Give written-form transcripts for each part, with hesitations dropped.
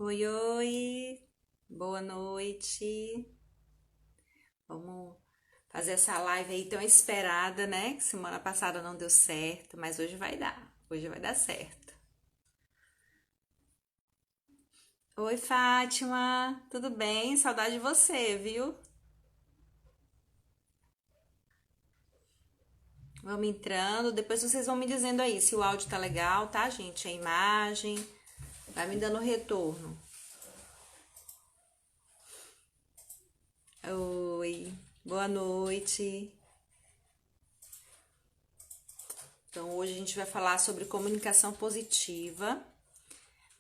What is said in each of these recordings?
Oi, oi, boa noite. Vamos fazer essa live aí tão esperada, né? Que semana passada não deu certo, mas hoje vai dar. Hoje vai dar certo. Oi, Fátima, tudo bem? Saudade de você, viu? Vamos entrando, depois vocês vão me dizendo aí se o áudio tá legal, tá, gente? A imagem, vai me dando retorno. Oi, boa noite. Então, hoje a gente vai falar sobre comunicação positiva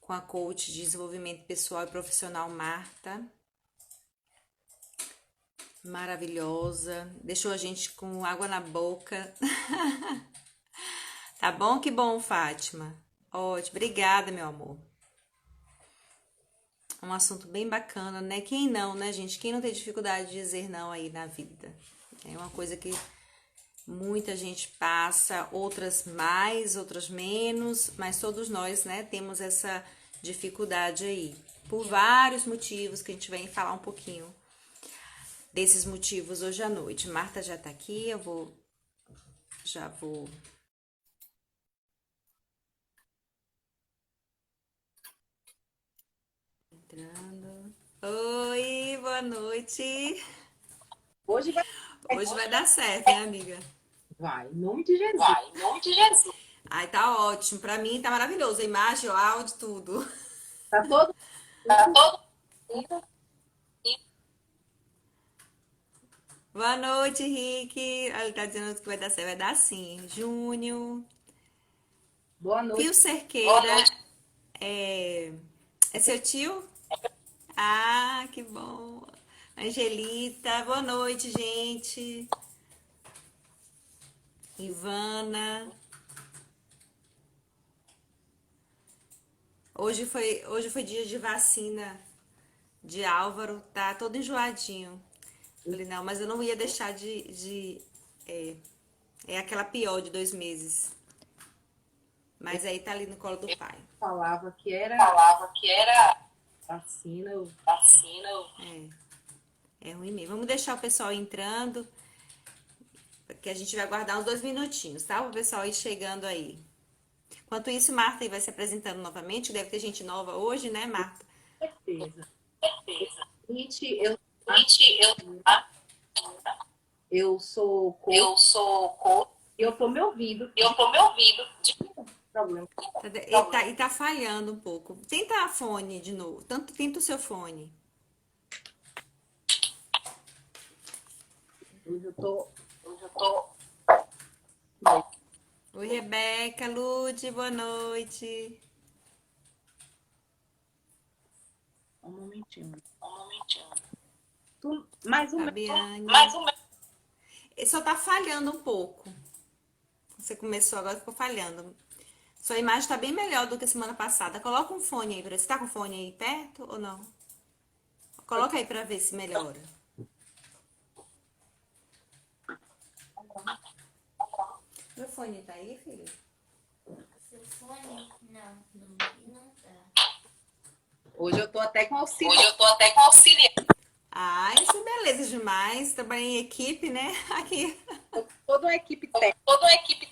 com a coach de desenvolvimento pessoal e profissional Marta. Maravilhosa, deixou a gente com água na boca. Tá bom? Que bom, Fátima. Ótimo, obrigada, meu amor. É um assunto bem bacana, né? Quem não, né, gente? Quem não tem dificuldade de dizer não aí na vida? É uma coisa que muita gente passa, outras mais, outras menos, mas todos nós, né, temos essa dificuldade aí. Por vários motivos que a gente vai falar um pouquinho desses motivos hoje à noite. Marta já tá aqui, já vou entrando. Oi, boa noite. Hoje vai, Hoje vai dar certo, né, amiga? vai, em nome de Jesus. Vai, em nome de Jesus. Ai, tá ótimo. Pra mim tá maravilhoso. A imagem, o áudio, tudo. Tá todo Tá mundo todo. aqui. Boa noite, Rick. Ele tá dizendo que vai dar certo. Vai dar sim. Júnior. Boa Tio noite. Cerqueira. É... é seu tio? Ah, que bom. Angelita. Boa noite, gente. Ivana. Hoje foi dia de vacina de Álvaro. Tá todo enjoadinho. Falei, não, mas eu não ia deixar é, é aquela pior de 2 meses. Mas aí tá ali no colo do pai. Falava que era Falava que era vacina. vacina. É ruim mesmo. Vamos deixar o pessoal entrando, que a gente vai guardar uns 2 minutinhos, tá? O pessoal ir chegando aí. Enquanto isso, Marta aí vai se apresentando novamente. Deve ter gente nova hoje, né, Marta? Certeza. Certeza. Gente, eu, Gente, eu sou coach eu sou coach e eu tô me ouvindo. e eu tô me ouvindo. Problema. E tá falhando um pouco. Tenta a fone de novo. Tenta o seu fone. Hoje eu tô. Hoje eu tô. Oi, Rebeca, Lude, boa noite. Um momentinho. Um momentinho. Mais um mês. Fabiane. Mais um. Ele só tá falhando um pouco. Você começou agora, ficou falhando. Sua imagem tá bem melhor do que a semana passada. Coloca um fone aí pra você. Tá com o fone aí perto ou não? Coloca aí pra ver se melhora. Meu fone tá aí, filho? Seu fone? Não tá. Hoje eu tô até com auxílio. Hoje eu tô até com auxiliar. Ah, isso é beleza demais. Trabalhei em equipe, né? Aqui. Toda uma equipe técnica. Toda a equipe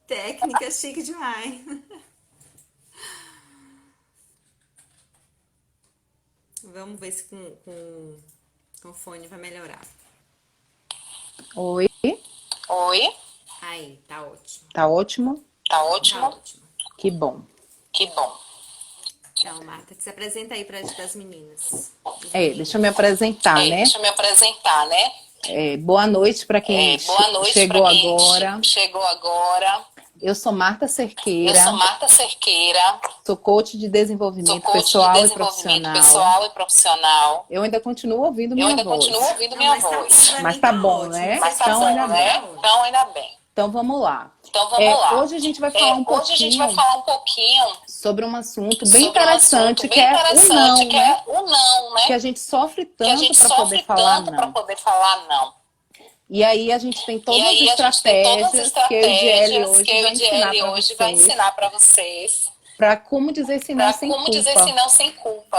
técnica chique demais. Vamos ver se com o fone vai melhorar. Oi, Oi. Aí, tá ótimo. tá ótimo? Tá ótimo? Tá ótimo. Que bom. Que bom. Então, Marta, se apresenta aí para as meninas. Deixa eu me apresentar, né? Deixa eu me apresentar, né? Boa noite para quem Boa noite chegou para quem agora. chegou agora. Eu sou Marta Eu Cerqueira. sou Marta Cerqueira. Sou coach de Sou desenvolvimento coach de pessoal e desenvolvimento profissional. pessoal e profissional. Eu ainda continuo ouvindo Eu minha ainda voz. continuo ouvindo minha voz. Mas tá bom, né? Mas tá Então bom, ainda bem. né? Então ainda bem. Então vamos lá. Então vamos lá. Hoje a gente vai falar um Hoje a gente vai pouquinho falar um pouquinho sobre um assunto bem sobre um assunto interessante, que bem é o interessante, não, que né? é o não, né? Que a gente sofre Que a tanto gente para poder sofre falar tanto para não. poder falar não. E aí a gente tem E todas as aí a gente tem todas as estratégias que eu e Diele estratégias que hoje eu vai e ensinar Diele para hoje vai vocês, ensinar para vocês, para como dizer sim não para sem como dizer sim culpa. não sem culpa.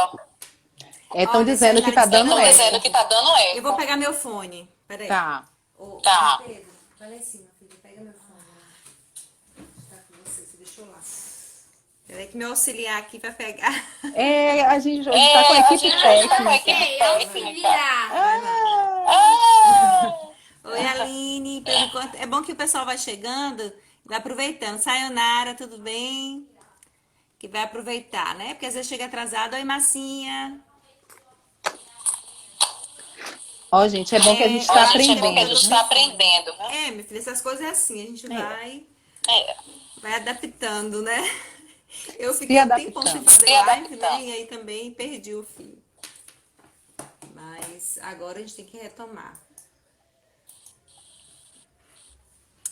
Estão Olha, dizendo que tá Sayonara dando dizendo eco. que tá dando eco. Eu vou pegar meu fone. Peraí. Tá. Ô, Tá. Pedro, vai lá em cima, filho. Pega meu fone. Tá com você, você deixou lá. Peraí que meu auxiliar aqui vai pegar. A gente hoje tá com a equipe técnica. Ok, auxiliar. Ah, Oi, Aline. Por enquanto, é bom que o pessoal vai chegando, vai aproveitando. Sayonara, tudo bem? Que vai aproveitar, né? Porque às vezes chega atrasado. Oi, Massinha. Ó, gente, é bom que a gente tá gente, é bom que a aprendendo. gente tá aprendendo, né? É, minha filha, essas coisas é assim. A gente É. vai adaptando, né? Eu Se fiquei um tempão sem adaptando. fazer Se live, né? adaptando. E aí também perdi o fio. Mas agora a gente tem que retomar.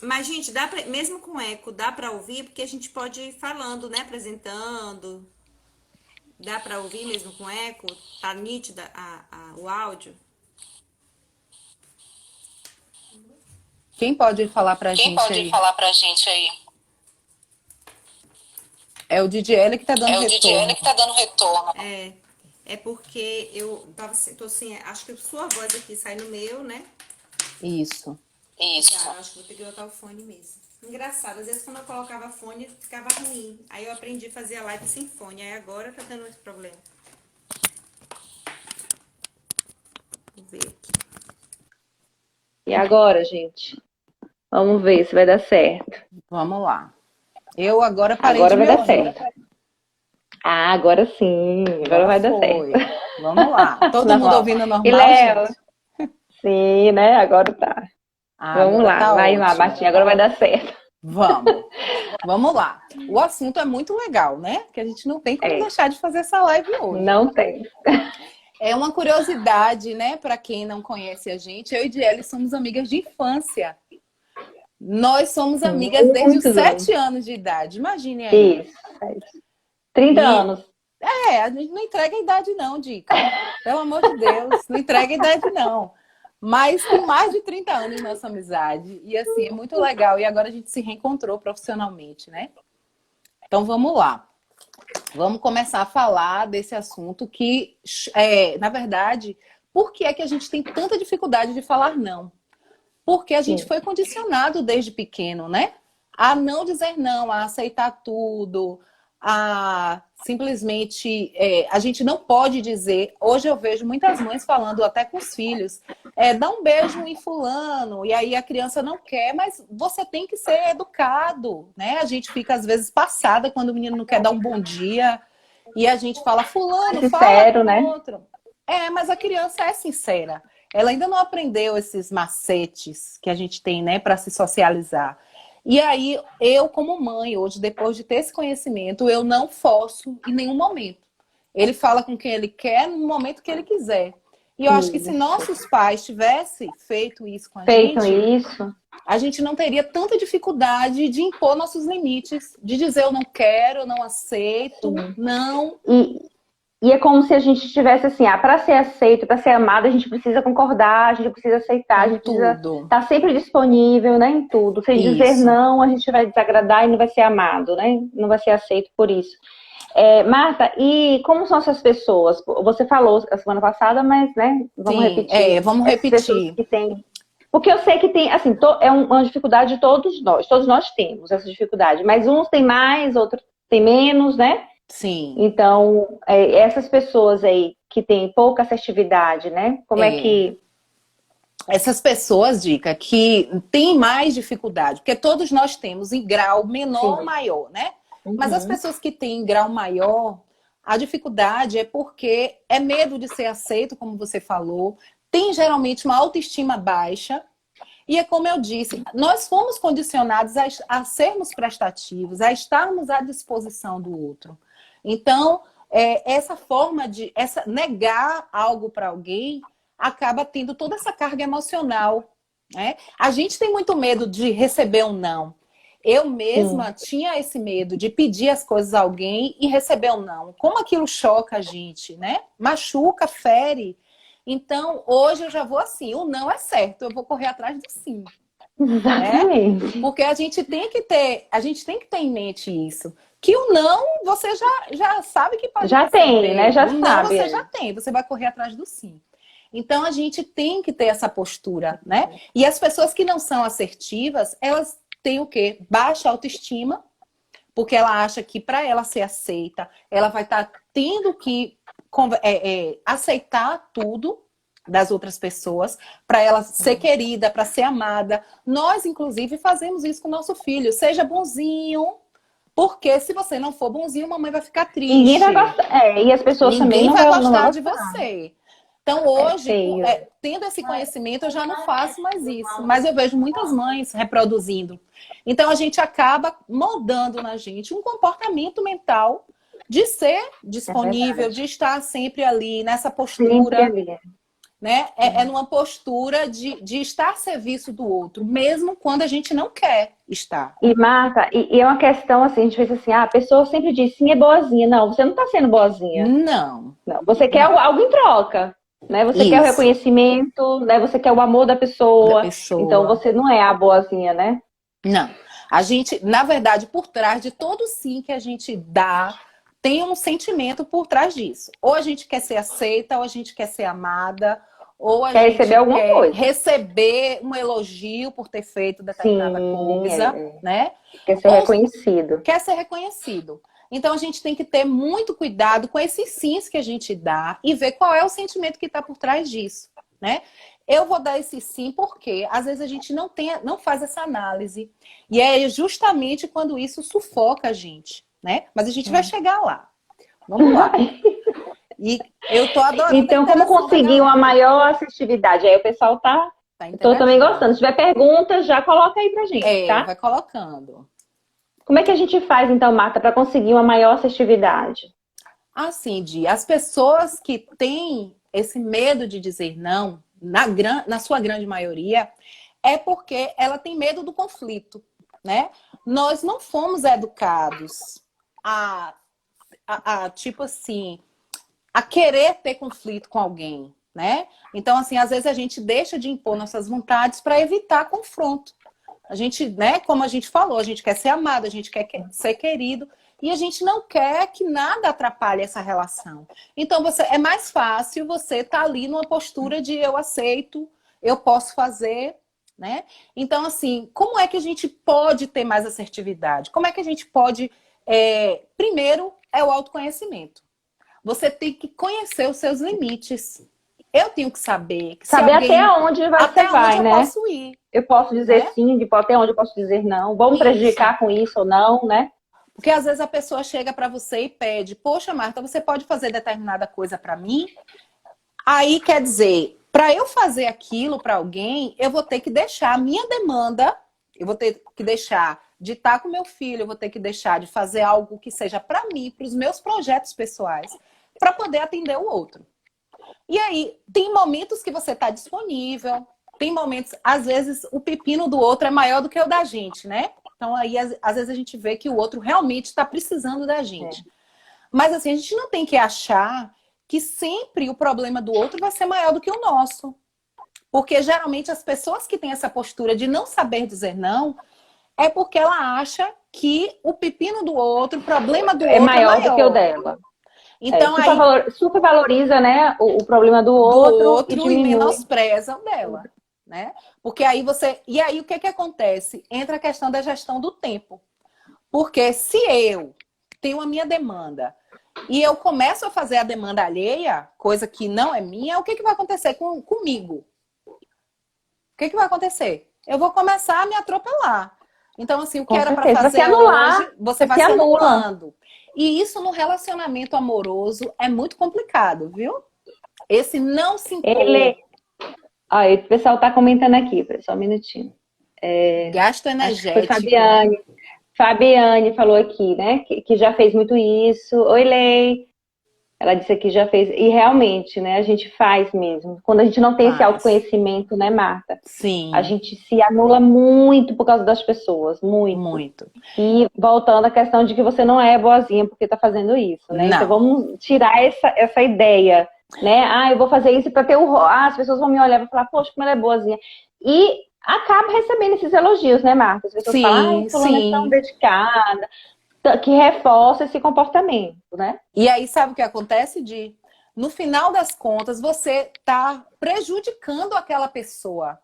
Mas, gente, dá pra, mesmo com eco, dá pra ouvir, porque a gente pode ir falando, né? Apresentando. Dá pra ouvir mesmo com eco? Tá nítida o áudio? Quem pode falar pra Quem gente pode aí? falar pra gente aí? É o DJL que tá dando É o DJL retorno. que tá dando retorno. É porque eu tô sem, acho que sua voz aqui sai no meu, né? Isso. Isso. Já, acho que vou ter que botar o fone mesmo. Engraçado, às vezes quando eu colocava fone, ficava ruim. Aí eu aprendi a fazer a live sem fone, aí agora tá dando esse problema. Vou ver aqui. E agora, gente? Vamos ver se vai dar certo. Vamos lá. Eu agora parei Agora de vai me dar ouvir. certo. Ah, agora sim. Agora vai dar foi. certo. Vamos lá. Todo mundo Normal. ouvindo normal, E Léo? gente? Sim, né? Agora tá. Vamos Agora lá. tá Vai lá, ótimo. Martinha. Agora vai dar certo. Vamos lá. O assunto é muito legal, né? Que a gente não tem como É. deixar de fazer essa live hoje. Não tem. É uma curiosidade, né? Para quem não conhece a gente, eu e Diele somos amigas de infância. Nós somos amigas desde os Muitos 7 anos de idade. Imagine aí. Isso. 30 E- anos. A gente não entrega a idade não, Dica. Pelo amor de Deus, não entrega a idade não. Mas tem mais de 30 anos nossa amizade. E assim, é muito legal. E agora a gente se reencontrou profissionalmente, né? Então vamos lá. Vamos começar a falar desse assunto que, na verdade, por que é que a gente tem tanta dificuldade de falar não? Porque a gente foi condicionado desde pequeno, né? A não dizer não, a aceitar tudo, a simplesmente... a gente não pode dizer... Hoje eu vejo muitas mães falando até com os filhos, dá um beijo em fulano, e aí a criança não quer, mas você tem que ser educado, né? A gente fica, às vezes, passada quando o menino não quer dar um bom dia, e a gente fala, fulano, fala Sincero, com né? outro. Mas a criança é sincera. Ela ainda não aprendeu esses macetes que a gente tem, né, para se socializar. E aí, eu como mãe, hoje, depois de ter esse conhecimento, eu não forço em nenhum momento. Ele fala com quem ele quer, no momento que ele quiser. E eu acho que se nossos pais tivessem feito isso com a Feito gente, isso. a gente não teria tanta dificuldade de impor nossos limites, de dizer eu não quero, eu não aceito, não. E é como se a gente tivesse assim, para ser aceito, para ser amado, a gente precisa concordar, a gente precisa aceitar, a gente precisa Tudo. estar sempre disponível, né, em tudo. Sem dizer Isso. não, a gente vai desagradar e não vai ser amado, né? Não vai ser aceito por isso. Marta, e como são essas pessoas? Você falou a semana passada, mas, né, vamos Sim, repetir. vamos Essas pessoas repetir. que têm... Porque eu sei que tem, assim, é uma dificuldade de todos nós temos essa dificuldade, mas uns têm mais, outros têm menos, né? Sim. Então, essas pessoas aí que têm pouca assertividade, né? Como é que... Essas pessoas, Dica, que têm mais dificuldade, porque todos nós temos em grau menor ou maior, né? Mas as pessoas que têm em grau maior, a dificuldade é porque é medo de ser aceito, como você falou, tem geralmente uma autoestima baixa, e é como eu disse, nós fomos condicionados a sermos prestativos, a estarmos à disposição do outro. Então, essa forma de negar algo para alguém acaba tendo toda essa carga emocional, né? A gente tem muito medo de receber um não. Eu mesma tinha esse medo de pedir as coisas a alguém e receber um não. Como aquilo choca a gente, né? Machuca, fere. Então, hoje eu já vou assim, o não é certo, eu vou correr atrás do sim. Exatamente. Porque a gente tem que ter em mente isso. que o não você já sabe que pode Já receber. tem, né? Já o não sabe. você já tem, você vai correr atrás do sim. Então a gente tem que ter essa postura, né? E as pessoas que não são assertivas, elas têm o quê? Baixa autoestima, porque ela acha que para ela ser aceita, ela vai estar tendo que aceitar tudo das outras pessoas, para ela ser querida, para ser amada. Nós, inclusive, fazemos isso com o nosso filho. Seja bonzinho, porque se você não for bonzinho, a mamãe vai ficar triste. Ninguém vai gostar. E as pessoas também Ninguém não vai vão gostar de você. Então, hoje, feio. tendo esse conhecimento, eu já não faço mais isso. Mas eu vejo muitas mães reproduzindo. Então, a gente acaba moldando na gente um comportamento mental de ser disponível, de estar sempre ali, nessa postura. Sempre ali. Né? É numa postura de estar a serviço do outro, mesmo quando a gente não quer estar. E Marta, e é uma questão assim, a gente pensa assim, a pessoa sempre diz, sim, é boazinha. Não, você não está sendo boazinha. Não. Você quer algo em troca. Né? Você quer o reconhecimento, né? Você quer o amor da pessoa. Então você não é a boazinha, né? Não. A gente, na verdade, por trás de todo sim que a gente dá, tem um sentimento por trás disso. Ou a gente quer ser aceita, ou a gente quer ser amada, ou a gente receber alguma coisa. Receber um elogio por ter feito determinada coisa, né? Quer ser reconhecido. Quer ser reconhecido. Então a gente tem que ter muito cuidado com esses sims que a gente dá e ver qual é o sentimento que está por trás disso, né? Eu vou dar esse sim porque às vezes a gente não faz essa análise. E é justamente quando isso sufoca a gente, né? Mas a gente vai chegar lá. Vamos lá. E eu tô adorando. Então, como conseguir uma maior assertividade? Aí o pessoal tá tô também gostando. Se tiver perguntas, já coloca aí pra gente, tá? Vai colocando. Como é que a gente faz, então, Marta, para conseguir uma maior assertividade? Assim, Di, as pessoas que têm esse medo de dizer não, na sua grande maioria, é porque ela tem medo do conflito, né? Nós não fomos educados tipo assim, a querer ter conflito com alguém, né? Então, assim, às vezes a gente deixa de impor nossas vontades para evitar confronto. A gente, né, como a gente falou, a gente quer ser amado, a gente quer ser querido e a gente não quer que nada atrapalhe essa relação. Então, é mais fácil você estar ali numa postura de eu aceito, eu posso fazer, né? Então, assim, como é que a gente pode ter mais assertividade? Como é que a gente pode... primeiro, é o autoconhecimento. Você tem que conhecer os seus limites. Eu tenho que saber... Saber até onde você vai, né? Eu posso ir. Eu posso dizer sim, até onde eu posso dizer não. Vamos prejudicar com isso ou não, né? Porque às vezes a pessoa chega para você e pede, poxa, Marta, você pode fazer determinada coisa para mim? Aí quer dizer, para eu fazer aquilo para alguém, eu vou ter que deixar a minha demanda, eu vou ter que deixar de estar com meu filho, eu vou ter que deixar de fazer algo que seja para mim, para os meus projetos pessoais, para poder atender o outro. E aí, tem momentos que você está disponível, tem momentos, às vezes, o pepino do outro é maior do que o da gente, né? Então, aí, às vezes, a gente vê que o outro realmente está precisando da gente. Mas, assim, a gente não tem que achar que sempre o problema do outro vai ser maior do que o nosso. Porque, geralmente, as pessoas que têm essa postura de não saber dizer não, é porque ela acha que o pepino do outro, o problema do outro é maior do que o dela. Então, super valoriza, né, o problema do outro e menospreza o dela, né? Porque aí E aí o que acontece? Entra a questão da gestão do tempo. Porque se eu tenho a minha demanda e eu começo a fazer a demanda alheia, coisa que não é minha, o que vai acontecer comigo? O que vai acontecer? Eu vou começar a me atropelar. Então, assim, o que era para fazer hoje, você vai se anulando. E isso no relacionamento amoroso é muito complicado, viu? Esse não se impor. O pessoal tá comentando aqui, só um minutinho. Gasto energético. Foi Fabiane falou aqui, né? Que já fez muito isso. Oi, Lei. Ela disse que já fez. E realmente, né? A gente faz mesmo. Quando a gente não tem esse autoconhecimento, né, Marta? Sim. A gente se anula muito por causa das pessoas. Muito. Muito. E voltando à questão de que você não é boazinha porque tá fazendo isso, né? Não. Então vamos tirar essa ideia, né? Eu vou fazer isso para ter as pessoas vão me olhar e falar, poxa, como ela é boazinha. E acaba recebendo esses elogios, né, Marta? As pessoas falam, fulana é tão dedicada. que reforça esse comportamento, né? E aí, sabe o que acontece, Di? No final das contas, você está prejudicando aquela pessoa.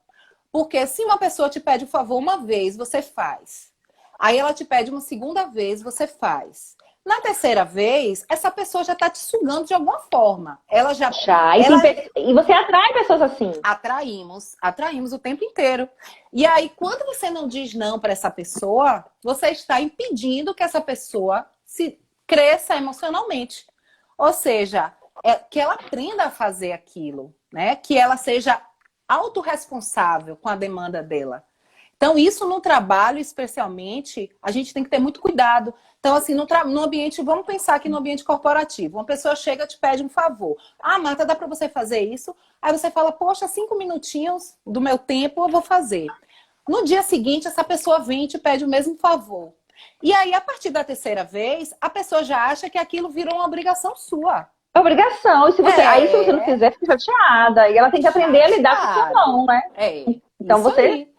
Porque se uma pessoa te pede um favor uma vez, você faz. Aí ela te pede uma segunda vez, você faz. Na terceira vez, essa pessoa já está te sugando de alguma forma. Ela já. E você atrai pessoas assim. Atraímos o tempo inteiro. E aí, quando você não diz não para essa pessoa, você está impedindo que essa pessoa se cresça emocionalmente. Ou seja, que ela aprenda a fazer aquilo, né? Que ela seja autorresponsável com a demanda dela. Então, isso no trabalho, especialmente, a gente tem que ter muito cuidado. Então, assim, no ambiente, vamos pensar aqui no ambiente corporativo. Uma pessoa chega e te pede um favor. Ah, Marta, dá para você fazer isso? Aí você fala, poxa, 5 minutinhos do meu tempo eu vou fazer. No dia seguinte, essa pessoa vem e te pede o mesmo favor. E aí, a partir da terceira vez, a pessoa já acha que aquilo virou uma obrigação sua. Obrigação. E se você, aí, se você não fizer, fica chateada. E ela tem que aprender a lidar com o seu não, né? Então, isso você... aí.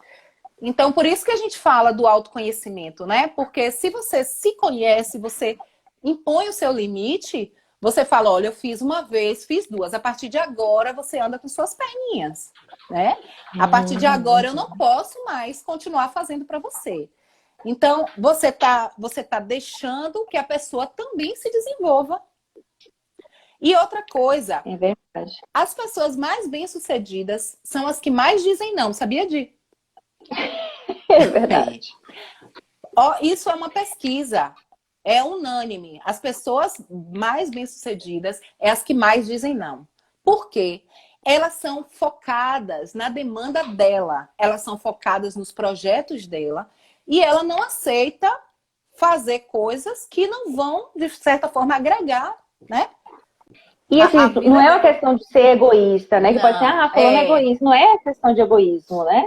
Então, por isso que a gente fala do autoconhecimento, né? Porque se você se conhece, você impõe o seu limite, você fala, olha, eu fiz uma vez, fiz duas. A partir de agora, você anda com suas perninhas, né? A partir de agora, eu não posso mais continuar fazendo para você. Então, você tá deixando que a pessoa também se desenvolva. E outra coisa, é verdade. As pessoas mais bem-sucedidas são as que mais dizem não, sabia, Di? É verdade. Isso é uma pesquisa, é unânime. As pessoas mais bem-sucedidas é as que mais dizem não. Por quê? Elas são focadas na demanda dela, elas são focadas nos projetos dela e ela não aceita fazer coisas que não vão, de certa forma, agregar, né? E assim, não é uma questão de ser egoísta, né? Que pode ser, fulano é egoísta. Não é questão de egoísmo, né?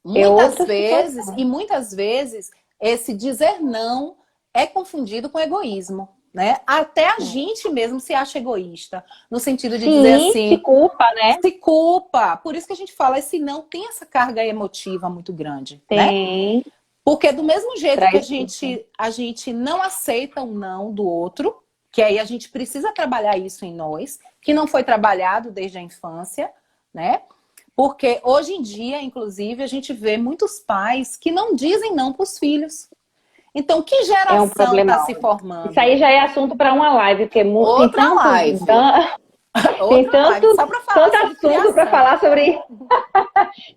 Muitas vezes, esse dizer não é confundido com egoísmo, né? Até a gente mesmo se acha egoísta, no sentido de dizer assim... se culpa, né? Se culpa. Por isso que a gente fala, esse não tem essa carga emotiva muito grande, tem, né? Porque do mesmo jeito que a gente não aceita o não do outro, que aí a gente precisa trabalhar isso em nós, que não foi trabalhado desde a infância, né? Porque hoje em dia, inclusive, a gente vê muitos pais que não dizem não para os filhos. Então, que geração está se formando? Isso aí já é assunto para uma live, porque outra live. Tem tanto assunto para falar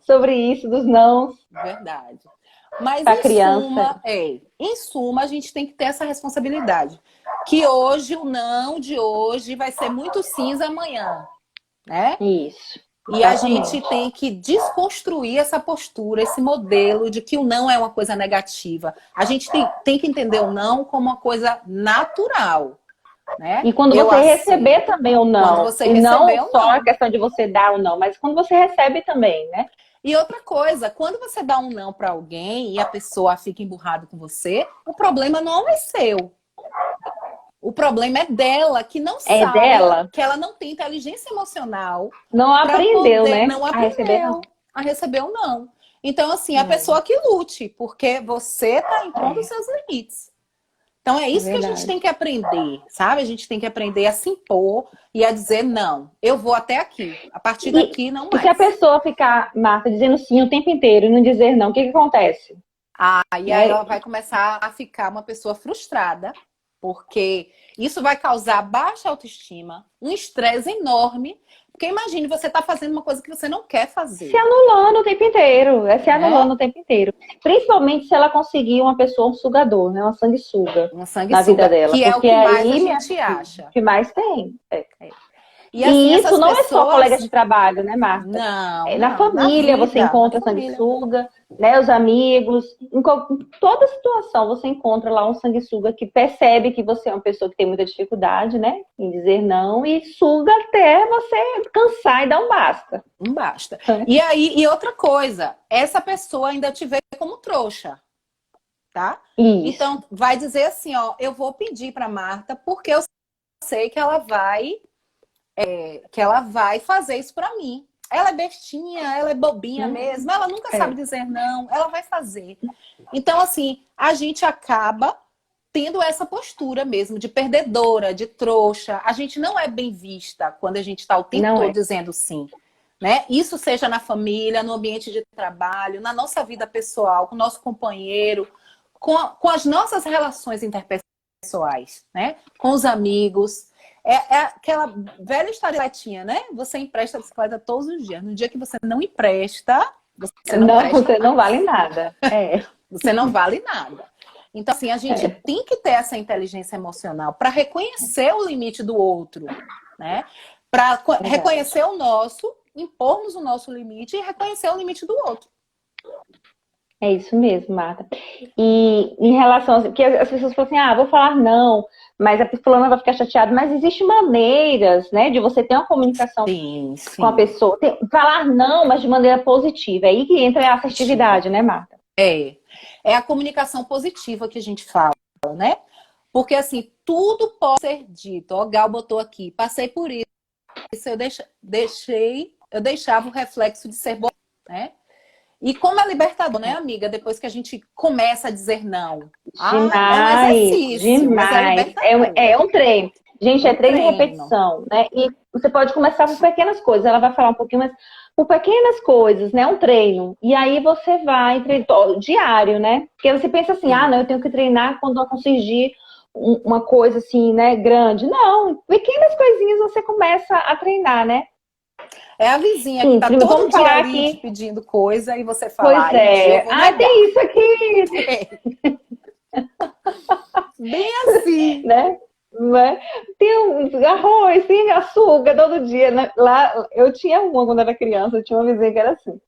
sobre isso, dos não. Verdade. Mas em suma, a gente tem que ter essa responsabilidade. Que hoje, o não de hoje vai ser muito cinza amanhã, né? Isso. E a gente tem que desconstruir essa postura, esse modelo de que o não é uma coisa negativa. A gente tem que entender o não como uma coisa natural, né? E quando você receber também o não. E não só a questão de você dar o não, mas quando você recebe também, né? E outra coisa, quando você dá um não para alguém e a pessoa fica emburrada com você, o problema não é seu. O problema é dela, que não sabe, que ela não tem inteligência emocional. Não aprendeu, né? Não aprendeu a receber o não. Então, assim, a pessoa que lute, porque você está impondo os seus limites. Então, é isso que a gente tem que aprender, sabe? A gente tem que aprender a se impor e a dizer, não, eu vou até aqui. A partir daqui, não mais. E se a pessoa ficar, Marta, dizendo sim o tempo inteiro e não dizer não, o que acontece? E aí ela vai começar a ficar uma pessoa frustrada, porque isso vai causar baixa autoestima, um estresse enorme. Porque imagine, você tá fazendo uma coisa que você não quer fazer. Se anulando o tempo inteiro. Anulando o tempo inteiro. Principalmente se ela conseguir uma pessoa, um sugador, né? Uma sanguessuga. Na vida dela. Que é o que mais a gente acha. O que mais tem. E, assim, isso não é só colegas de trabalho, né, Marta? Não. Na família você encontra sanguessuga, né? Os amigos. Em toda situação você encontra lá um sanguessuga que percebe que você é uma pessoa que tem muita dificuldade, né? Em dizer não e suga até você cansar e dar um basta. Um basta. E outra coisa, essa pessoa ainda te vê como trouxa. Tá? Isso. Então, vai dizer assim, ó, eu vou pedir pra Marta porque eu sei que ela vai fazer isso pra mim. Ela é bestinha, ela é bobinha mesmo, ela nunca sabe dizer não, ela vai fazer. Então, assim, a gente acaba tendo essa postura mesmo de perdedora, de trouxa. A gente não é bem vista quando a gente está o tempo Não todo é. dizendo sim. Né? Isso seja na família, no ambiente de trabalho, na nossa vida pessoal, com o nosso companheiro, com as nossas relações interpessoais, né? Com os amigos. É aquela velha historietinha, né? Você empresta a bicicleta todos os dias. No dia que você não empresta, você não presta Você não mais. vale nada. Você não vale nada. Então, assim, a gente tem que ter essa inteligência emocional para reconhecer o limite do outro, né? Para reconhecer o nosso, impormos o nosso limite e reconhecer o limite do outro. É isso mesmo, Marta. E em relação, porque as pessoas falam assim, vou falar não, mas a fulana vai ficar chateada. Mas existem maneiras, né, de você ter uma comunicação Sim. com a pessoa. Falar não, mas de maneira positiva. É aí que entra a assertividade, né, Marta? É a comunicação positiva que a gente fala, né? Porque, assim, tudo pode ser dito. Ó, Gal botou aqui, passei por isso, eu deixava o reflexo de ser bom, né? E como é libertador, né, amiga? Depois que a gente começa a dizer não. Demais, é um exercício, mas é demais. libertador. É um treino. Gente, é treino e treino. repetição, né? E você pode começar por pequenas coisas. Ela vai falar um pouquinho, mas por pequenas coisas, né? Um treino. E aí você vai treinar diário, né? Porque você pensa assim, não, eu tenho que treinar quando eu conseguir uma coisa assim, né, grande. Não, pequenas coisinhas você começa a treinar, né? É a vizinha que tá todo dia ali te pedindo coisa e você fala, pois é. Tem isso aqui. Bem assim, né? Tem um arroz, tem açúcar todo dia, né? Lá, eu tinha uma quando era criança, eu tinha uma vizinha que era assim.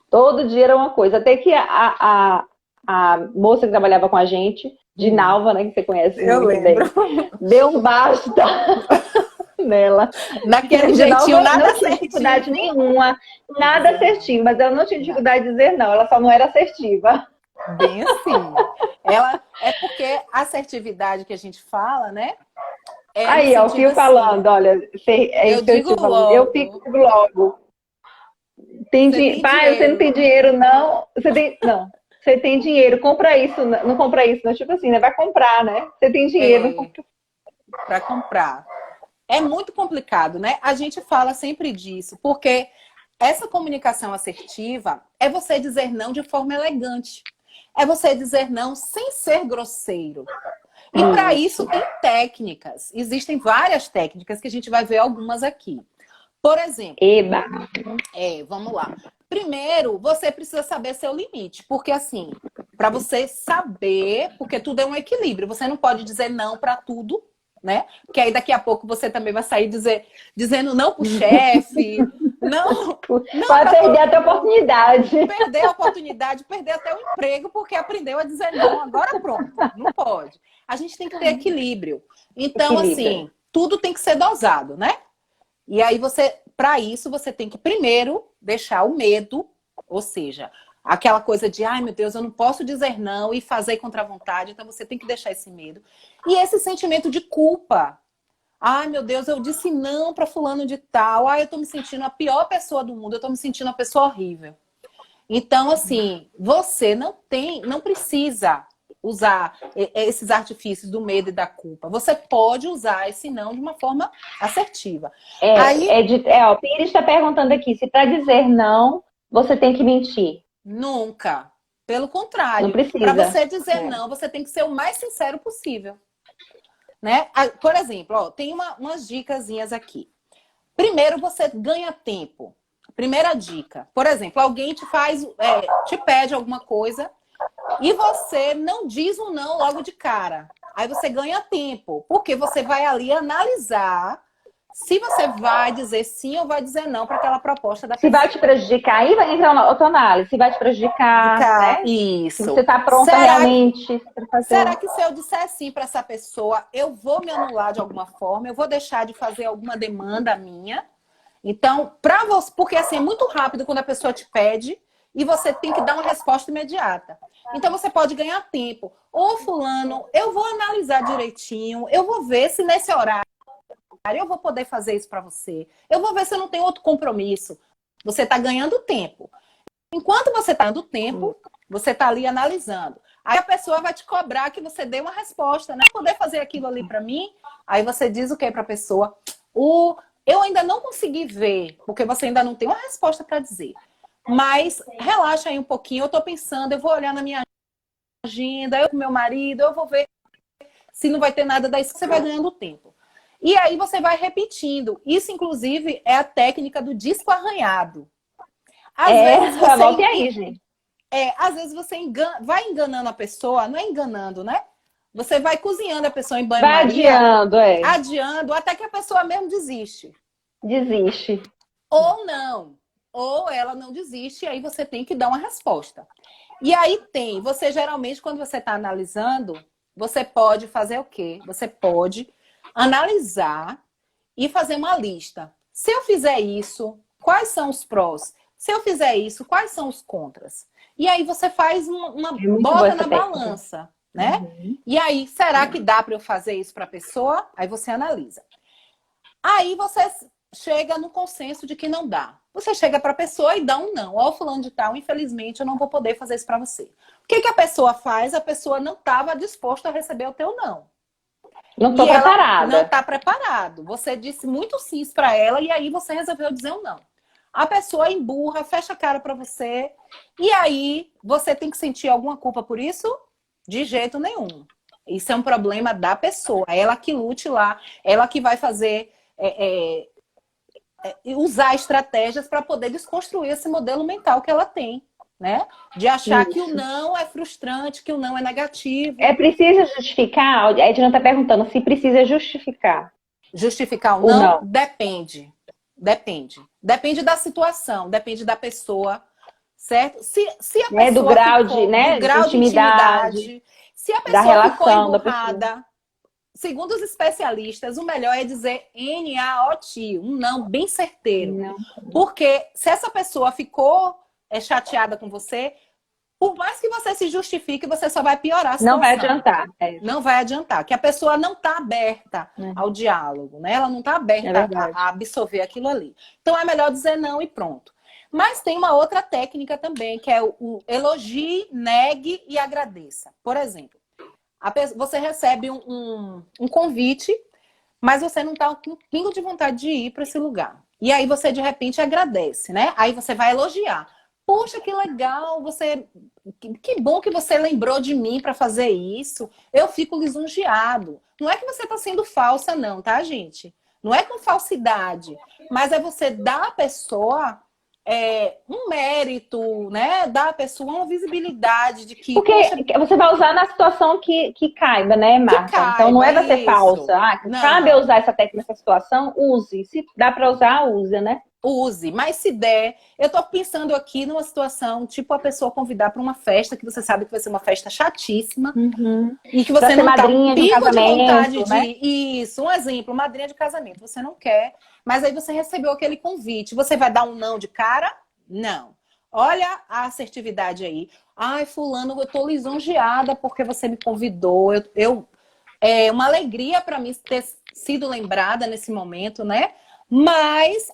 Todo dia era uma coisa. Até que a moça que trabalhava com a gente, de Nalva, né? Que você conhece muito bem, deu um basta nela. Naquele jeitinho, nada não tinha dificuldade nenhuma, nada assertivo. Mas ela não tinha dificuldade de dizer não, ela só não era assertiva. Bem assim. Ela é porque a assertividade que a gente fala, né? Aí, ó, o Fio falando, olha, eu digo logo. Eu fico logo. Pai, você não tem dinheiro, não. Não. Você tem dinheiro, compra isso, não compra isso, não. Tipo assim, né? Vai comprar, né? Você tem dinheiro. Para comprar. É muito complicado, né? A gente fala sempre disso, porque essa comunicação assertiva é você dizer não de forma elegante. É você dizer não sem ser grosseiro. E para isso tem técnicas. Existem várias técnicas que a gente vai ver algumas aqui. Por exemplo, vamos lá. Primeiro, você precisa saber seu limite. Porque assim, para você saber, porque tudo é um equilíbrio. Você não pode dizer não para tudo, né? Porque aí daqui a pouco você também vai sair dizendo não pro chefe. Não vai perder até a oportunidade. Perder a oportunidade, perder até o emprego, porque aprendeu a dizer não. Agora pronto, não pode. A gente tem que ter equilíbrio. Então, assim, tudo tem que ser dosado, né? E aí para isso, você tem que primeiro deixar o medo, ou seja, aquela coisa de, ai meu Deus, eu não posso dizer não e fazer contra a vontade, então você tem que deixar esse medo. E esse sentimento de culpa. Ai, meu Deus, eu disse não para fulano de tal. Ai, eu tô me sentindo a pior pessoa do mundo. Eu tô me sentindo uma pessoa horrível. Então, assim, você não precisa usar esses artifícios do medo e da culpa. Você pode usar esse não de uma forma assertiva. O Pires está perguntando aqui, se para dizer não, você tem que mentir. Nunca. Pelo contrário. Não precisa. Para você dizer não, você tem que ser o mais sincero possível. Né? Por exemplo, ó, tem umas dicasinhas aqui. Primeiro, você ganha tempo. Primeira dica. Por exemplo, alguém te pede alguma coisa e você não diz um não logo de cara. Aí você ganha tempo, porque você vai ali analisar se você vai dizer sim ou vai dizer não para aquela proposta da pessoa. Se vai te prejudicar, aí vai entrar na outra análise. Se vai te prejudicar, né? Isso. Se você está pronta realmente. Será que se eu disser sim para essa pessoa, eu vou me anular de alguma forma? Eu vou deixar de fazer alguma demanda minha? Então, porque assim, é muito rápido quando a pessoa te pede e você tem que dar uma resposta imediata. Então, você pode ganhar tempo. Ô, fulano, eu vou analisar direitinho, eu vou ver se nesse horário eu vou poder fazer isso para você. Eu vou ver se eu não tenho outro compromisso. Você está ganhando tempo. Enquanto você está ganhando tempo, você está ali analisando. Aí a pessoa vai te cobrar que você dê uma resposta, né? Poder fazer aquilo ali para mim. Aí você diz o que para a pessoa? Eu ainda não consegui ver, porque você ainda não tem uma resposta para dizer. Mas relaxa aí um pouquinho, eu tô pensando, eu vou olhar na minha agenda, eu com meu marido, eu vou ver se não vai ter nada daí, você vai ganhando tempo. E aí você vai repetindo. Isso, inclusive, é a técnica do disco arranhado. Às vezes você anote aí, gente. às vezes você vai enganando a pessoa, não é enganando, né? Você vai cozinhando a pessoa em banho-maria. Vai adiando, Adiando, até que a pessoa mesmo desiste. Desiste. Ou não. Ou ela não desiste, e aí você tem que dar uma resposta. E aí você geralmente, quando você está analisando, você pode fazer o quê? Você pode analisar e fazer uma lista. Se eu fizer isso, quais são os prós? Se eu fizer isso, quais são os contras? E aí você faz bota na balança, né? Uhum. E aí, será que dá para eu fazer isso para a pessoa? Aí você analisa. Aí você chega no consenso de que não dá. Você chega para a pessoa e dá um não. Ó, fulano de tal, infelizmente eu não vou poder fazer isso para você. O que a pessoa faz? A pessoa não estava disposta a receber o teu não. Não estou preparada. Não está preparado. Você disse muito sim para ela e aí você resolveu dizer um não. A pessoa emburra, fecha a cara para você e aí você tem que sentir alguma culpa por isso? De jeito nenhum. Isso é um problema da pessoa. Ela que lute lá, ela que vai fazer... usar estratégias para poder desconstruir esse modelo mental que ela tem, né? De achar que o não é frustrante, que o não é negativo. É preciso justificar? A Edna está perguntando se precisa justificar. Justificar o não? Depende. Depende da situação, depende da pessoa, certo? Se a pessoa do grau ficou, de intimidade, se a pessoa ficou emburrada, segundo os especialistas, o melhor é dizer N-A-O-T, um não bem certeiro. Não. Porque se essa pessoa ficou chateada com você, por mais que você se justifique, você só vai piorar a situação. Não vai adiantar. Não vai adiantar, que a pessoa não está aberta ao diálogo, né? Ela não está aberta a absorver aquilo ali. Então é melhor dizer não e pronto. Mas tem uma outra técnica também, que é o elogie, negue e agradeça. Por exemplo, você recebe um convite, mas você não está com um pingo de vontade de ir para esse lugar. E aí você, de repente, agradece, né? Aí você vai elogiar. Poxa, que legal, que bom que você lembrou de mim para fazer isso. Eu fico lisonjeado. Não é que você está sendo falsa, não, tá, gente? Não é com falsidade, mas é você dar à pessoa um mérito, né? Dar à pessoa uma visibilidade de que... Porque você vai usar na situação que caiba, né, Marta? Então não é pra ser falsa. Cabe eu usar essa técnica nessa situação? Use. Se dá para usar, use, né? Use, mas se der, eu tô pensando aqui numa situação, tipo a pessoa convidar para uma festa, que você sabe que vai ser uma festa chatíssima, e que você não tá um pingo de vontade de ir. Isso, um exemplo, madrinha de casamento, você não quer, mas aí você recebeu aquele convite, você vai dar um não de cara? Não. Olha a assertividade aí. Ai, fulano, eu tô lisonjeada porque você me convidou, é uma alegria para mim ter sido lembrada nesse momento, né? Mas,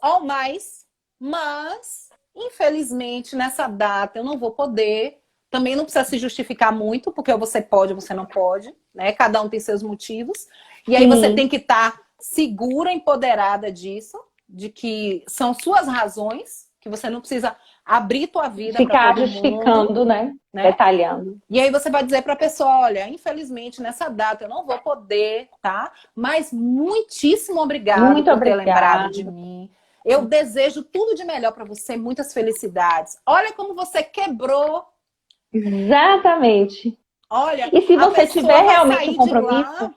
infelizmente, nessa data eu não vou poder. Também não precisa se justificar muito, porque você pode ou você não pode, né? Cada um tem seus motivos. E aí você tem que estar segura, empoderada disso, de que são suas razões, que você não precisa abrir tua vida para todo justificando, mundo, né? Detalhando. E aí você vai dizer para a pessoa, olha, infelizmente nessa data eu não vou poder, tá? Mas muitíssimo obrigado por ter lembrado de mim. Eu desejo tudo de melhor para você, muitas felicidades. Olha como você quebrou. Exatamente. Olha, e se você tiver realmente um compromisso,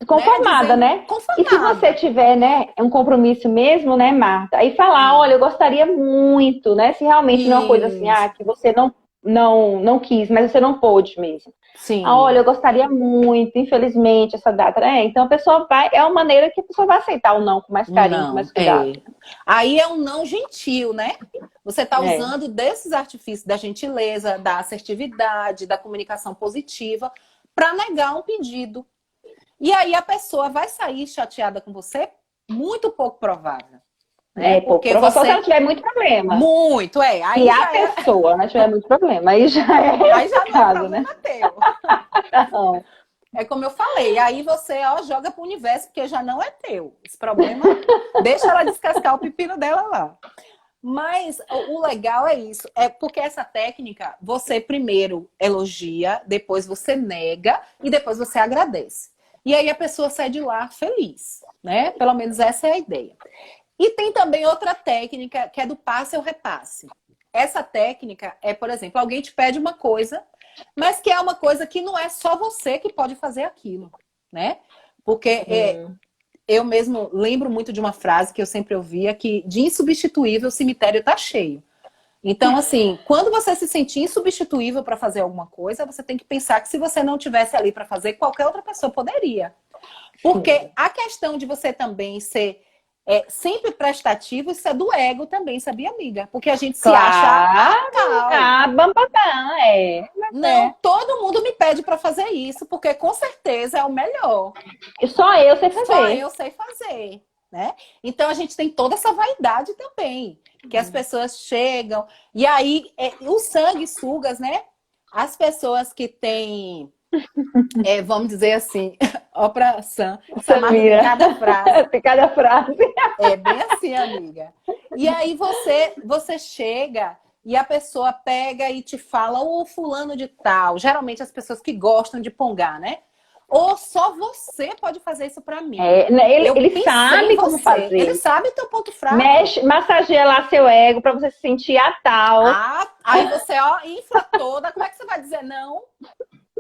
conformada, né? Conformada. E se você tiver, né, um compromisso mesmo, né, Marta? Aí falar, olha, eu gostaria muito, né? Se realmente não é uma coisa assim, que você não quis, mas você não pôde mesmo. Sim. Olha, eu gostaria muito, infelizmente, essa data, né? Então a pessoa é uma maneira que a pessoa vai aceitar o não com mais carinho, com mais cuidado. Aí é um não gentil, né? Você está usando desses artifícios da gentileza, da assertividade, da comunicação positiva para negar um pedido. E aí a pessoa vai sair chateada com você? Muito pouco provável. né? Porque provocação se ela tiver muito problema. Muito, é. Aí e a pessoa, né, tiver muito problema, aí já é aí já não caso, é problema né? teu. Não. É como eu falei, aí você joga pro universo, porque já não é teu. Esse problema, deixa ela descascar o pepino dela lá. Mas o legal é isso, é porque essa técnica, você primeiro elogia, depois você nega e depois você agradece. E aí a pessoa sai de lá feliz, né? Pelo menos essa é a ideia. E tem também outra técnica, que é do passe ou repasse. Essa técnica é, por exemplo, alguém te pede uma coisa, mas que é uma coisa que não é só você que pode fazer aquilo, né? Porque eu mesmo lembro muito de uma frase que eu sempre ouvia, que de insubstituível o cemitério tá cheio. Então, assim, quando você se sentir insubstituível para fazer alguma coisa, você tem que pensar que se você não tivesse ali para fazer, qualquer outra pessoa poderia. Porque a questão de você também ser sempre prestativo, isso é do ego também, sabia, amiga? Porque a gente se acha tal. Bambambam, Não, todo mundo me pede para fazer isso, porque com certeza é o melhor. Só eu sei fazer. Só eu sei fazer, né? Então a gente tem toda essa vaidade também, que as pessoas chegam e aí os sanguessugas, né? As pessoas que têm, vamos dizer assim, ó pra Sam, Samira. cada frase. Cada frase. É bem assim, amiga. E aí você chega e a pessoa pega e te fala, ô fulano de tal. Geralmente as pessoas que gostam de pongar, né? Ou só você pode fazer isso pra mim. Ele sabe como fazer. Ele sabe teu ponto fraco. Massageia lá seu ego pra você se sentir a tal. Aí você infla toda. Como é que você vai dizer não?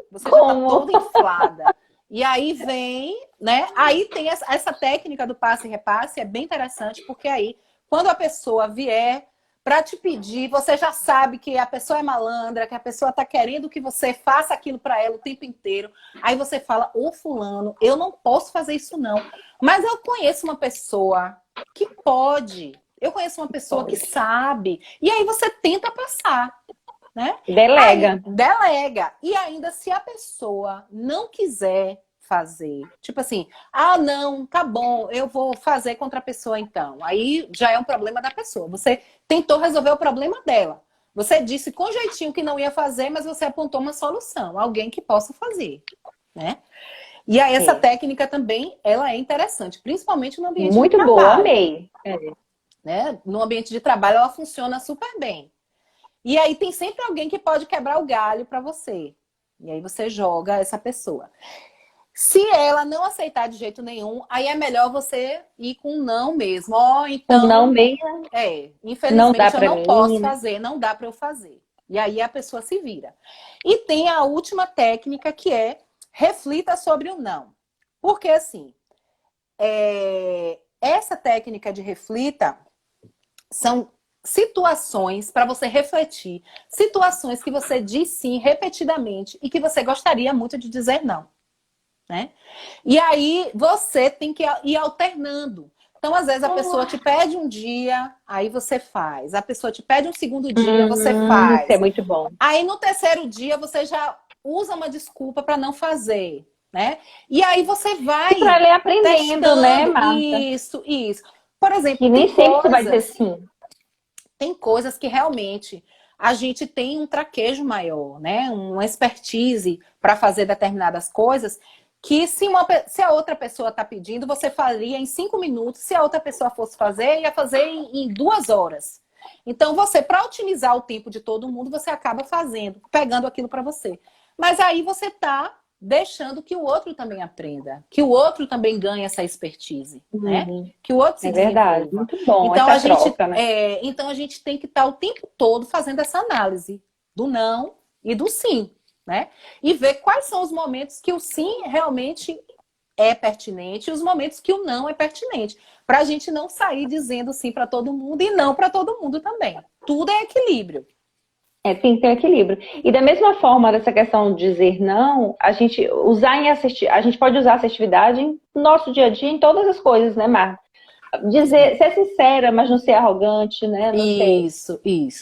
Você já tá toda inflada. E aí vem, né? Aí tem essa técnica do passe e repasse, é bem interessante, porque aí, quando a pessoa vier para te pedir, você já sabe que a pessoa é malandra, que a pessoa tá querendo que você faça aquilo para ela o tempo inteiro. Aí você fala, ô fulano, eu não posso fazer isso não. Mas eu conheço uma pessoa que pode. Eu conheço uma pessoa que sabe. E aí você tenta passar, né? Delega. Aí, delega. E ainda se a pessoa não quiser fazer, tipo assim, não, tá bom, eu vou fazer contra a pessoa então. Aí já é um problema da pessoa. Você tentou resolver o problema dela. Você disse com jeitinho que não ia fazer, mas você apontou uma solução, alguém que possa fazer, né? E aí essa técnica também, ela é interessante, principalmente no ambiente de trabalho. Muito boa, amei. Né? No ambiente de trabalho ela funciona super bem. E aí tem sempre alguém que pode quebrar o galho para você. E aí você joga essa pessoa. Se ela não aceitar de jeito nenhum, aí é melhor você ir com um não mesmo. Então, não mesmo. Infelizmente eu não posso fazer, não dá para eu fazer. E aí a pessoa se vira. E tem a última técnica que é reflita sobre o não. Porque assim, essa técnica de reflita são situações para você refletir, situações que você diz sim repetidamente e que você gostaria muito de dizer não, né? E aí você tem que ir alternando. Então, às vezes, a pessoa te pede um dia, aí você faz. A pessoa te pede um segundo dia, você faz. Isso é muito bom. Aí, no terceiro dia, você já usa uma desculpa para não fazer, né? E aí você vai para ler aprendendo, testando, né, Marta? Isso. Por exemplo, que nem sempre você vai dizer sim. Tem coisas que realmente a gente tem um traquejo maior, né? Uma expertise para fazer determinadas coisas que se a outra pessoa está pedindo, você faria em 5 minutos. Se a outra pessoa fosse fazer, ia fazer em 2 horas. Então, você, para otimizar o tempo de todo mundo, você acaba fazendo, pegando aquilo para você. Mas aí você está deixando que o outro também aprenda, que o outro também ganhe essa expertise, né? Que o outro se desenvolva. Verdade, muito bom então, essa troca, né? Então a gente tem que estar o tempo todo fazendo essa análise do não e do sim, né? E ver quais são os momentos que o sim realmente é pertinente e os momentos que o não é pertinente, para a gente não sair dizendo sim para todo mundo e não para todo mundo também. Tudo é equilíbrio. Tem que ter um equilíbrio. E da mesma forma, dessa questão de dizer não, a gente pode usar a assertividade no nosso dia a dia, em todas as coisas, né, Marta? Ser sincera, mas não ser arrogante, né? Isso.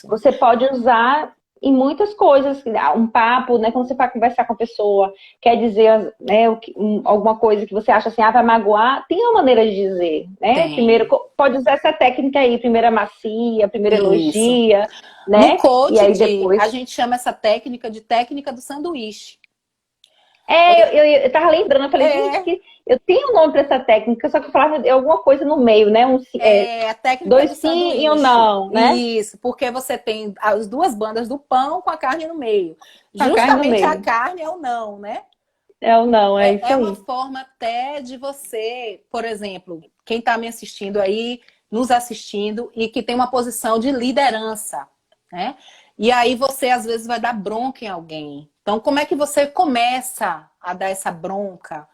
Você pode usar em muitas coisas. Um papo, né? Quando você vai conversar com a pessoa, quer dizer, né, alguma coisa que você acha assim, vai magoar, tem uma maneira de dizer, né? Tem. Primeiro, pode usar essa técnica aí, primeiro macia, primeiro Isso. elogia, No né? coach, E aí depois... a gente chama essa técnica de técnica do sanduíche. Eu tava lembrando, eu falei, gente, que eu tenho um nome para essa técnica, só que eu falava de alguma coisa no meio, né? A técnica dois do sim sanduíche. e um não, né? Isso, porque você tem as duas bandas do pão com a carne no meio. A carne no Justamente meio. a carne é o não, né? É o não, é isso aí. É uma forma até de você, por exemplo, quem está me assistindo aí, nos assistindo, e que tem uma posição de liderança, né? E aí você, às vezes, vai dar bronca em alguém. Então, como é que você começa a dar essa bronca?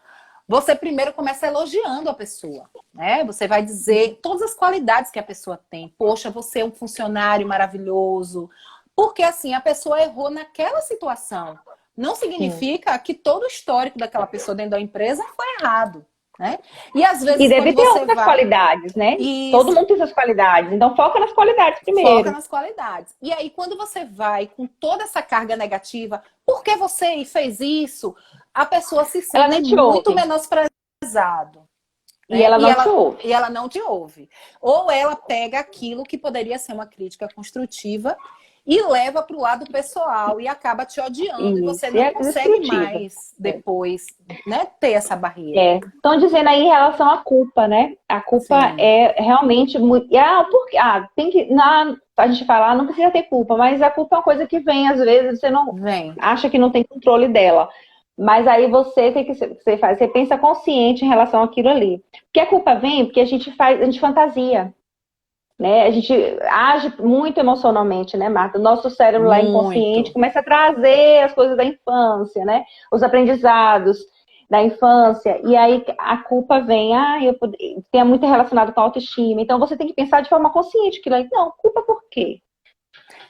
Você primeiro começa elogiando a pessoa, né? Você vai dizer todas as qualidades que a pessoa tem. Poxa, você é um funcionário maravilhoso. Porque, assim, a pessoa errou naquela situação. Não significa que todo o histórico daquela pessoa dentro da empresa foi errado, né? E às vezes, E deve quando ter você outras vai... qualidades, né? Isso. Todo mundo tem suas qualidades. Então, foca nas qualidades primeiro. Foca nas qualidades. E aí, quando você vai com toda essa carga negativa, por que você fez isso? A pessoa se sente muito menosprezado. Né? E ela não te ouve. E ela não te ouve. Ou ela pega aquilo que poderia ser uma crítica construtiva e leva para o lado pessoal e acaba te odiando. E você não consegue mais depois, né, ter essa barreira. Estão dizendo aí em relação à culpa, né? A culpa é realmente muito... tem que... a gente fala, não precisa ter culpa, mas a culpa é uma coisa que vem, às vezes, você não acha que não tem controle dela. Mas aí você tem que você pensa consciente em relação àquilo ali. Porque a culpa vem porque a gente fantasia. Né? A gente age muito emocionalmente, né, Marta? O nosso cérebro lá inconsciente começa a trazer as coisas da infância, né? Os aprendizados da infância. E aí a culpa vem, tem muito relacionado com a autoestima. Então você tem que pensar de forma consciente que não, culpa por quê?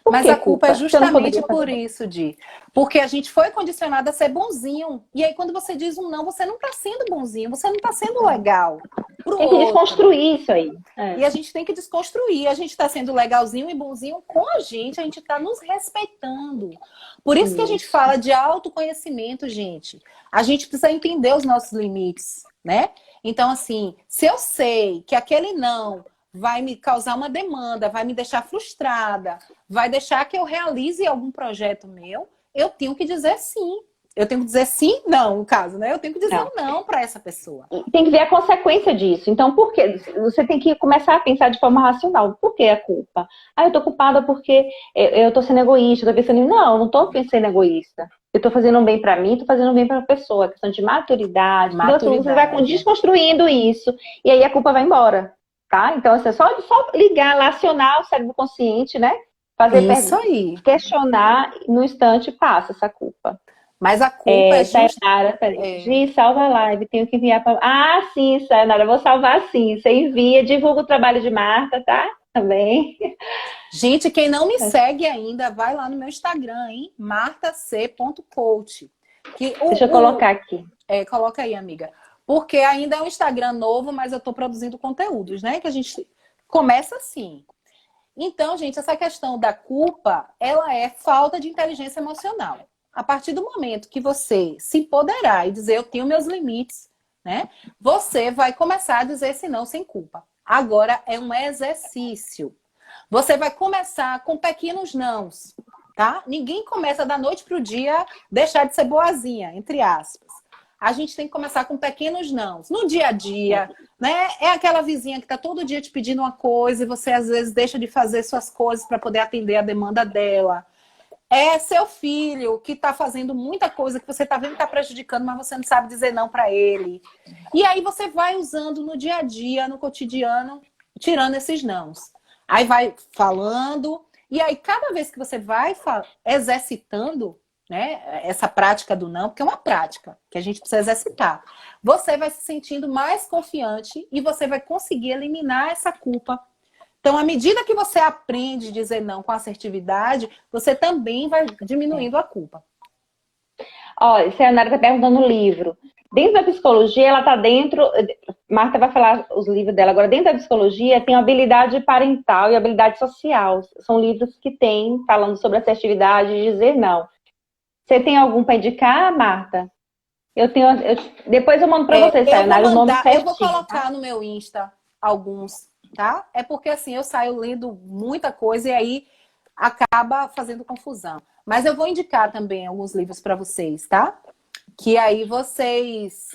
Mas a culpa é justamente por isso, Di. Porque a gente foi condicionado a ser bonzinho. E aí, quando você diz um não, você não está sendo bonzinho, você não está sendo legal. Tem que desconstruir isso aí. E a gente tem que desconstruir. A gente está sendo legalzinho e bonzinho com a gente está nos respeitando. Por isso que a gente fala de autoconhecimento, gente. A gente precisa entender os nossos limites, né? Então, assim, se eu sei que aquele não vai me causar uma demanda, vai me deixar frustrada, vai deixar que eu realize algum projeto meu, eu tenho que dizer sim. Eu tenho que dizer sim, não, no caso, né? Eu tenho que dizer não para essa pessoa. Tem que ver a consequência disso. Então, por quê? Você tem que começar a pensar de forma racional. Por que a culpa? Eu tô culpada porque eu tô sendo egoísta, tô pensando não tô sendo egoísta. Eu tô fazendo um bem para mim, tô fazendo um bem para a pessoa. Questão de maturidade. Então, você vai desconstruindo isso e aí a culpa vai embora. Tá? Então, é só ligar, acionar o cérebro consciente, né? Fazer isso aí. Questionar, no instante passa essa culpa. Mas a culpa é Sayonara, Gi, salva a live, tenho que enviar para... sim, Sayonara, vou salvar sim. Você envia, divulga o trabalho de Marta, tá? Também. Gente, quem não me segue ainda, vai lá no meu Instagram, hein? martac.coach. Deixa eu colocar aqui. Coloca aí, amiga. Porque ainda é um Instagram novo, mas eu estou produzindo conteúdos, né? Que a gente começa assim. Então, gente, essa questão da culpa, ela é falta de inteligência emocional. A partir do momento que você se empoderar e dizer eu tenho meus limites, né? Você vai começar a dizer esse não sem culpa. Agora é um exercício. Você vai começar com pequenos nãos, tá? Ninguém começa da noite para o dia deixar de ser boazinha, entre aspas. A gente tem que começar com pequenos nãos. No dia a dia, né? É aquela vizinha que está todo dia te pedindo uma coisa e você às vezes deixa de fazer suas coisas para poder atender a demanda dela. É seu filho que está fazendo muita coisa que você está vendo que está prejudicando, mas você não sabe dizer não para ele. E aí você vai usando no dia a dia, no cotidiano, tirando esses nãos. Aí vai falando, e aí cada vez que você vai exercitando, né, essa prática do não, porque é uma prática que a gente precisa exercitar, você vai se sentindo mais confiante e você vai conseguir eliminar essa culpa. Então, à medida que você aprende a dizer não com assertividade, você também vai diminuindo a culpa. Olha, a Sayonara está perguntando no livro. Dentro da psicologia, ela está dentro. Marta vai falar os livros dela agora. Dentro da psicologia, tem habilidade parental e habilidade social. São livros que tem falando sobre assertividade e dizer não. Você tem algum para indicar, Marta? Depois eu mando para você, Sayonara, o nome certinho. Eu vou colocar no meu Insta alguns, tá? É porque assim, eu saio lendo muita coisa e aí acaba fazendo confusão. Mas eu vou indicar também alguns livros para vocês, tá? Que aí vocês,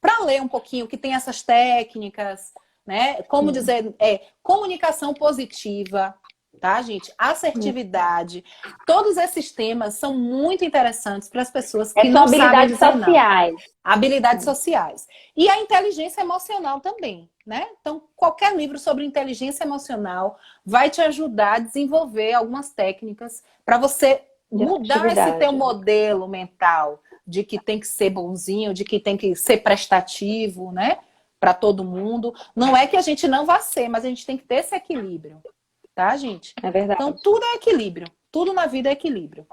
para ler um pouquinho, que tem essas técnicas, né? Como dizer, comunicação positiva, tá, gente? Assertividade. Todos esses temas são muito interessantes para as pessoas que não sabem habilidades dizer sociais. não. Habilidades sociais. E a inteligência emocional também, né? Então, qualquer livro sobre inteligência emocional vai te ajudar a desenvolver algumas técnicas para você mudar esse teu modelo mental de que tem que ser bonzinho, de que tem que ser prestativo, né? Para todo mundo. Não é que a gente não vá ser, mas a gente tem que ter esse equilíbrio. Tá, gente? É verdade. Então, tudo é equilíbrio. Tudo na vida é equilíbrio.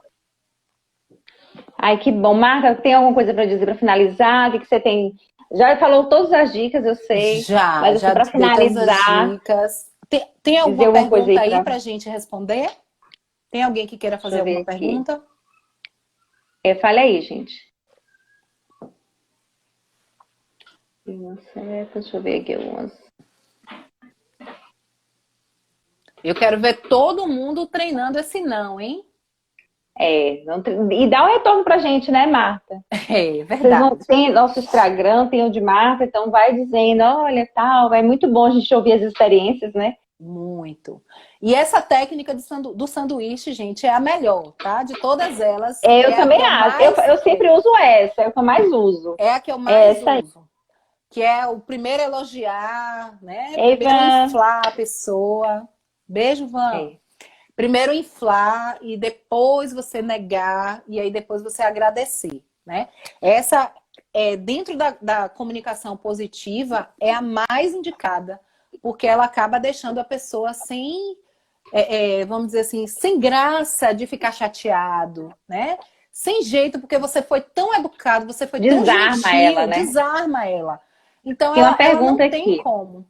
Ai, que bom. Marta, tem alguma coisa para dizer para finalizar? O que você tem? Já falou todas as dicas, eu sei. Mas já para finalizar. Dicas. Tem alguma pergunta aí para a gente responder? Tem alguém que queira fazer alguma pergunta? Fale aí, gente. Deixa eu ver aqui algumas. Eu quero ver todo mundo treinando esse não, hein? E dá um retorno pra gente, né, Marta? É verdade. Vocês não tem nosso Instagram, tem o de Marta, então vai dizendo, olha, tal, é muito bom a gente ouvir as experiências, né? Muito. E essa técnica do sanduíche, gente, é a melhor, tá? De todas elas. Eu também acho. Eu sempre uso essa, é a que eu mais uso. É a que eu mais uso. Que é o primeiro elogiar, né? Primeiro inflar a pessoa. Beijo, Van. Primeiro inflar e depois você negar e aí depois você agradecer, né? Essa, dentro da comunicação positiva, é a mais indicada, porque ela acaba deixando a pessoa sem, vamos dizer assim, sem graça de ficar chateado, né? Sem jeito, porque você foi tão educado, você foi tão gentil, ela, né? Desarma ela. Então, tem uma pergunta ela não tem aqui. como.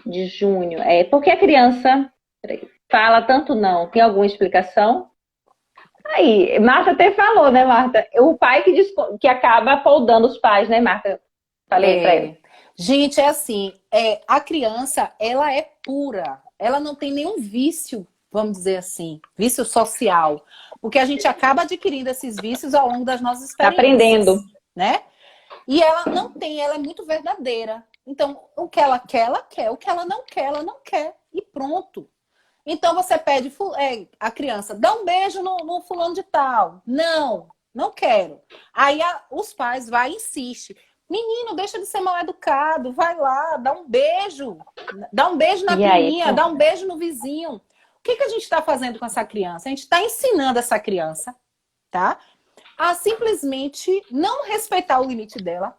De junho. Por que a criança fala tanto não? Tem alguma explicação? Aí, Marta até falou, né, Marta? O pai que acaba podando os pais, né, Marta? Falei pra ele. Gente, é assim, a criança, ela é pura. Ela não tem nenhum vício, vamos dizer assim, vício social. Porque a gente acaba adquirindo esses vícios ao longo das nossas experiências. Aprendendo. Né? E ela não tem, ela é muito verdadeira. Então, o que ela quer, ela quer. O que ela não quer, ela não quer. E pronto. Então, você pede a criança, dá um beijo no fulano de tal. Não, não quero. Aí os pais vai e insiste. Menino, deixa de ser mal educado. Vai lá, dá um beijo. Dá um beijo na priminha, dá um beijo no vizinho. O que a gente está fazendo com essa criança? A gente está ensinando essa criança, tá? A simplesmente não respeitar o limite dela.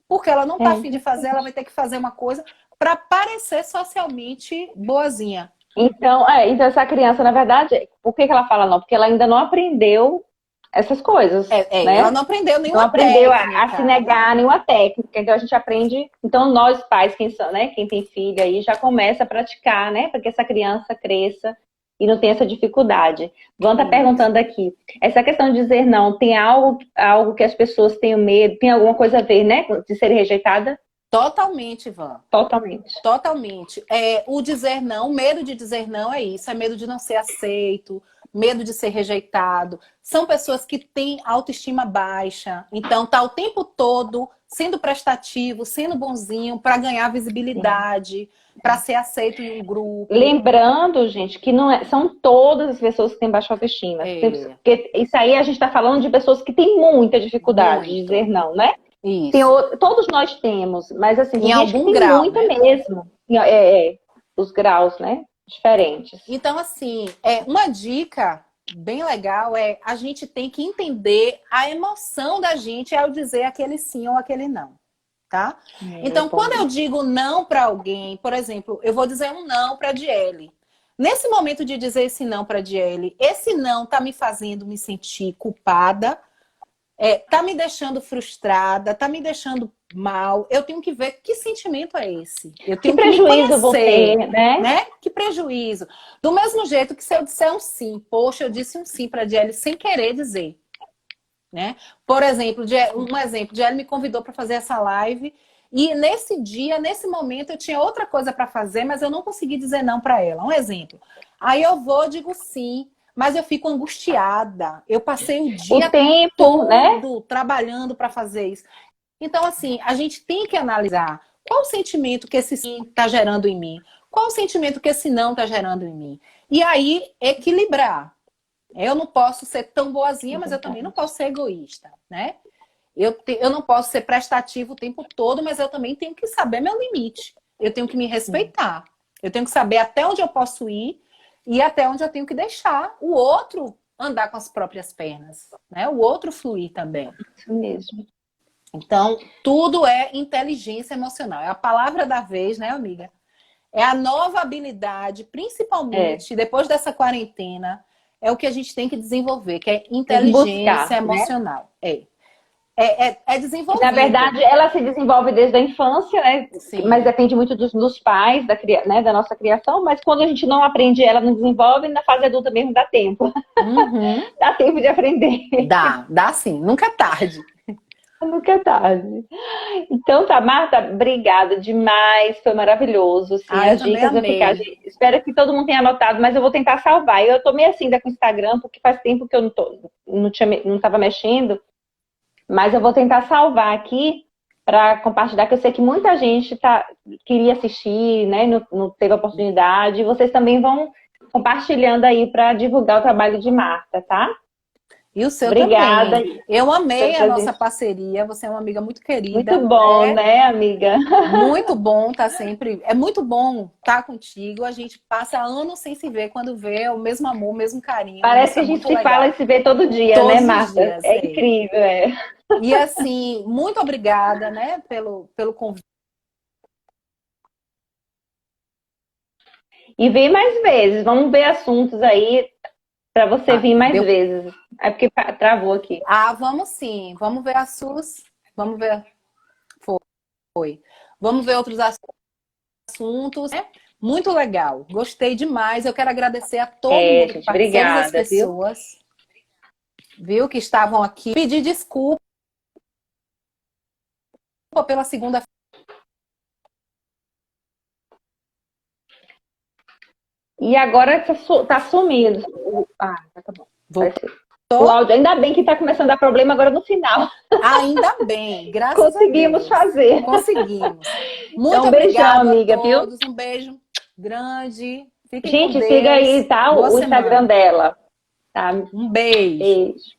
Porque ela não está afim de fazer, ela vai ter que fazer uma coisa para parecer socialmente boazinha. Então essa criança, na verdade, por que ela fala não? Porque ela ainda não aprendeu essas coisas. Né? Ela não aprendeu nenhuma técnica. Não aprendeu técnica. a se negar nenhuma técnica. Então a gente aprende. Então nós pais, quem tem filho aí, já começa a praticar, né? Para que essa criança cresça e não tenha essa dificuldade. Vão tá perguntando aqui. Essa questão de dizer não, tem algo que as pessoas têm medo, tem alguma coisa a ver, né? De ser rejeitada? Totalmente, Van. Totalmente. O dizer não, o medo de dizer não é isso. É medo de não ser aceito, medo de ser rejeitado. São pessoas que têm autoestima baixa. Então, tá o tempo todo sendo prestativo, sendo bonzinho para ganhar visibilidade, para ser aceito em um grupo. Lembrando, gente, que não são todas as pessoas que têm baixa autoestima. Porque isso aí a gente está falando de pessoas que têm muita dificuldade de dizer não, né? Isso. Todos nós temos, mas assim, em algum tem grau, muita né? mesmo. Os graus, né? Diferentes. Então, assim, uma dica bem legal a gente tem que entender a emoção da gente ao dizer aquele sim ou aquele não, tá? Então, quando eu digo não para alguém, por exemplo, eu vou dizer um não para a Diele. Nesse momento de dizer esse não para a Diele, esse não tá me fazendo me sentir culpada, tá me deixando frustrada, tá me deixando mal. Eu tenho que ver que sentimento é esse. Eu Que tenho que me prejuízo eu vou conhecer, ter, né? né? Que prejuízo. Do mesmo jeito que se eu disser um sim, poxa, eu disse um sim para a Diele sem querer dizer, né? Por exemplo, um exemplo, Diele me convidou para fazer essa live e nesse dia, nesse momento, eu tinha outra coisa para fazer, mas eu não consegui dizer não para ela. Um exemplo. Aí eu vou, digo sim, mas eu fico angustiada. Eu passei o dia O tempo, todo né? trabalhando para fazer isso. Então, assim, a gente tem que analisar qual o sentimento que esse sim está gerando em mim, qual o sentimento que esse não está gerando em mim. E aí, equilibrar. Eu não posso ser tão boazinha, mas eu também não posso ser egoísta, né? Eu não posso ser prestativo o tempo todo, mas eu também tenho que saber meu limite. Eu tenho que me respeitar. Eu tenho que saber até onde eu posso ir e até onde eu tenho que deixar o outro andar com as próprias pernas, né? O outro fluir também. Isso mesmo. Então, tudo é inteligência emocional. É a palavra da vez, né, amiga? É a nova habilidade, principalmente depois dessa quarentena, é o que a gente tem que desenvolver, que é Tem que inteligência buscar, né? emocional. É desenvolvido. Na verdade, ela se desenvolve desde a infância, né? Sim. Mas depende muito dos pais, né? Da nossa criação. Mas quando a gente não aprende, ela não desenvolve, na fase adulta mesmo dá tempo. Uhum. Dá tempo de aprender. Dá sim, nunca é tarde. Nunca é tarde. Então tá, Marta, obrigada demais, foi maravilhoso. Sim, Eu as também dicas vão amei. ficar. Espero que todo mundo tenha anotado, mas eu vou tentar salvar. Eu tô meio assim ainda com o Instagram, porque faz tempo que eu não tava mexendo, mas eu vou tentar salvar aqui para compartilhar, que eu sei que muita gente queria assistir, né? Não teve oportunidade. E vocês também vão compartilhando aí para divulgar o trabalho de Marta, tá? E o seu Obrigada. também. Eu amei a Pelo nossa presente. parceria. Você é uma amiga muito querida. Muito bom, né, amiga? Muito bom tá sempre. É muito bom estar contigo. A gente passa anos sem se ver. Quando vê, é o mesmo amor, o mesmo carinho. Parece Isso que é a gente muito se legal. fala e se vê todo dia, Todos né, os Marta? dias, É incrível, é. E assim, muito obrigada, né, pelo convite. E vem mais vezes. Vamos ver assuntos aí para você vir mais vezes. É porque travou aqui. Vamos sim. Vamos ver a SUS. Vamos ver. Foi. Vamos ver outros assuntos. Né? Muito legal. Gostei demais. Eu quero agradecer a todo mundo que participou, todas as pessoas, viu, que estavam aqui. Pedir desculpa pela segunda. E agora tá sumindo. Tá bom. O áudio, ainda bem que tá começando a dar problema agora no final. Ainda bem, graças a Deus. Conseguimos fazer. Conseguimos. Muito então, um beijão, amiga, a todos. Viu? Um beijo grande. Fiquem Gente, com Deus. siga aí, tá? O Instagram dela. Tá? Um beijo. Beijo.